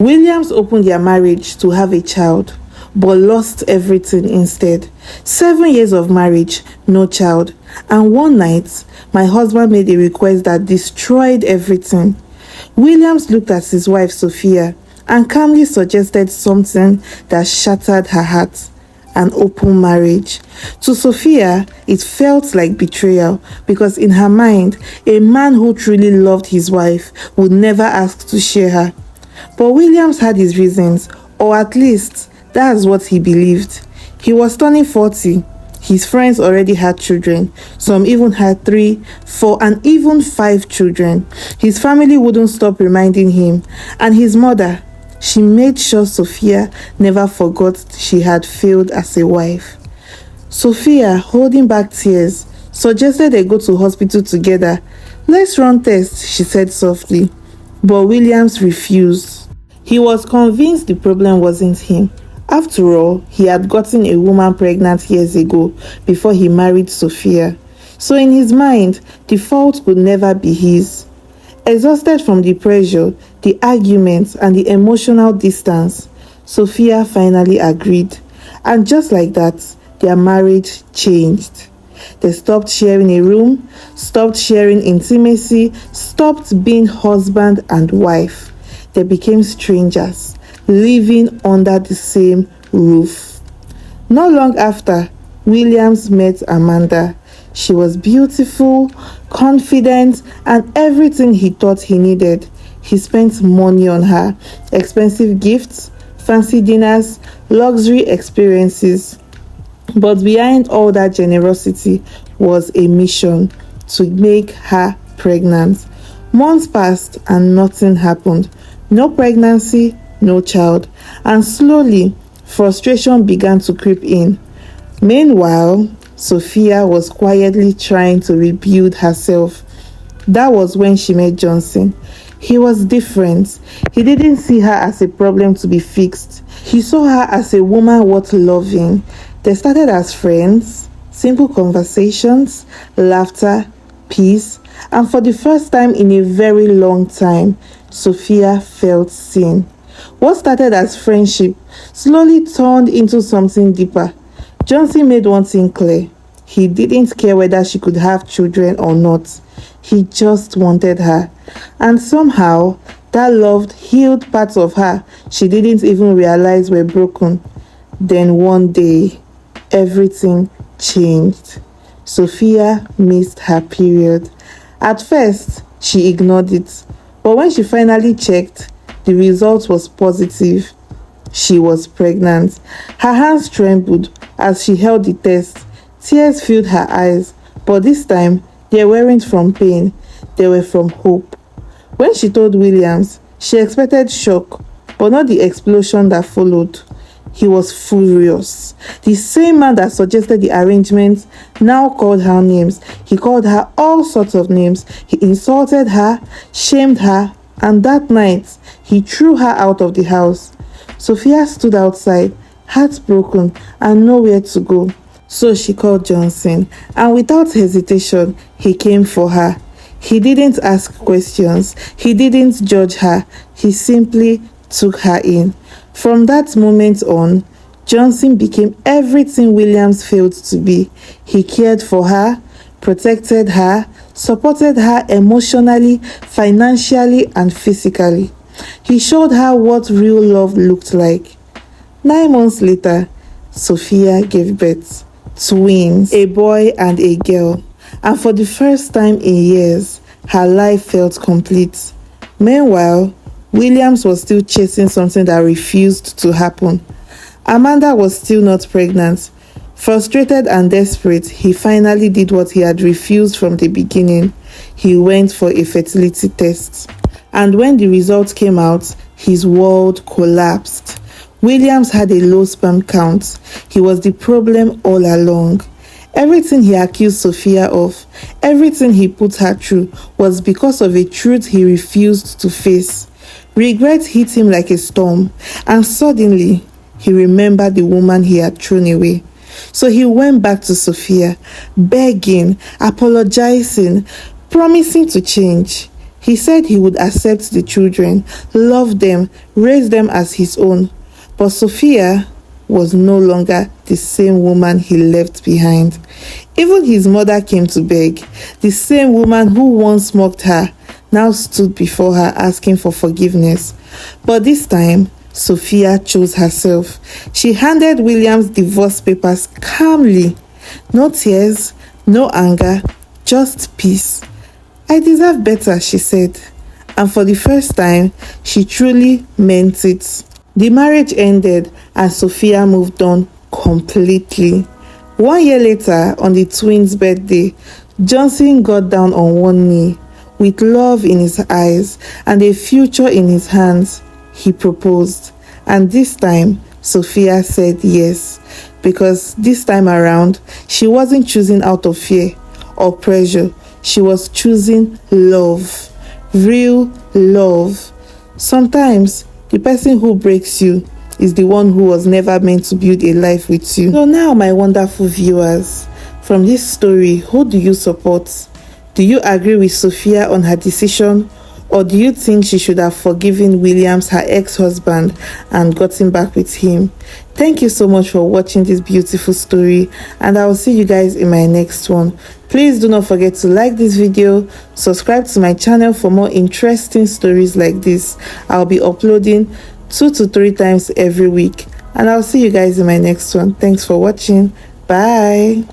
Williams opened their marriage to have a child, but lost everything instead. 7 years of marriage, no child. And one night, my husband made a request that destroyed everything. Williams looked at his wife, Sophia, and calmly suggested something that shattered her heart: an open marriage. To Sophia, it felt like betrayal because in her mind, a man who truly loved his wife would never ask to share her. But Williams had his reasons, or at least that's what he believed. He was turning 40. His friends already had children. Some even had 3, 4, and even 5 children. His family wouldn't stop reminding him. And his mother, she made sure Sophia never forgot she had failed as a wife. Sophia, holding back tears, suggested they go to hospital together. "Let's run tests," she said softly. But Williams refused. He was convinced the problem wasn't him. After all, he had gotten a woman pregnant years ago before he married Sophia. So in his mind, the fault could never be his. Exhausted from the pressure, the arguments, and the emotional distance, Sophia finally agreed. And just like that, their marriage changed. They stopped sharing a room, stopped sharing intimacy, stopped being husband and wife. They became strangers, living under the same roof. Not long after, Williams met Amanda. She was beautiful, confident, and everything he thought he needed. He spent money on her: expensive gifts, fancy dinners, luxury experiences. But behind all that generosity was a mission: to make her pregnant. Months passed and nothing happened. No pregnancy, no child. And slowly, frustration began to creep in. Meanwhile, Sophia was quietly trying to rebuild herself. That was when she met Johnson. He was different. He didn't see her as a problem to be fixed. He saw her as a woman worth loving. They started as friends, simple conversations, laughter, peace, and for the first time in a very long time, Sophia felt seen. What started as friendship slowly turned into something deeper. Johnson made one thing clear: he didn't care whether she could have children or not. He just wanted her. And somehow, that love healed parts of her she didn't even realize were broken. Then one day, everything changed. Sophia missed her period. At first, she ignored it. But when she finally checked, the result was positive. She was pregnant. Her hands trembled as she held the test. Tears filled her eyes, but this time they weren't from pain, they were from hope. When she told Williams, she expected shock, but not the explosion that followed. He was furious. The same man that suggested the arrangement now called her names. He called her all sorts of names. He insulted her, shamed her, and that night, he threw her out of the house. Sophia stood outside, heartbroken and nowhere to go. So she called Johnson, and without hesitation, he came for her. He didn't ask questions. He didn't judge her. He simply took her in. From that moment on, Johnson became everything Williams failed to be. He cared for her, protected her, supported her emotionally, financially, and physically. He showed her what real love looked like. 9 months later, Sophia gave birth. Twins, a boy and a girl. And for the first time in years, her life felt complete. Meanwhile, Williams was still chasing something that refused to happen. Amanda was still not pregnant. Frustrated and desperate, he finally did what he had refused from the beginning. He went for a fertility test. And when the results came out, his world collapsed. Williams had a low sperm count. He was the problem all along. Everything he accused Sophia of, everything he put her through, was because of a truth he refused to face. Regret hit him like a storm, and suddenly, he remembered the woman he had thrown away. So he went back to Sophia, begging, apologizing, promising to change. He He said he would accept the children, love them, raise them as his own. But Sophia was no longer the same woman he left behind. Even his mother came to beg. The same woman who once mocked her now stood before her asking for forgiveness. But this time, Sophia chose herself. She handed William's divorce papers calmly. No tears, no anger, just peace. "I deserve better," she said. And for the first time, she truly meant it. The marriage ended and Sophia moved on completely. 1 year later, on the twins' birthday, Johnson got down on one knee. With love in his eyes and a future in his hands, he proposed. And this time, Sophia said yes, because this time around, she wasn't choosing out of fear or pressure. She was choosing love, real love. Sometimes, the person who breaks you is the one who was never meant to build a life with you. So now, my wonderful viewers, from this story, who do you support? Do you agree with Sophia on her decision, or do you think she should have forgiven Williams, her ex-husband, and gotten back with him? Thank you so much for watching this beautiful story, and I will see you guys in my next one. Please do not forget to like this video, subscribe to my channel for more interesting stories like this. I'll be uploading 2 to 3 times every week, and I'll see you guys in my next one. Thanks for watching. Bye.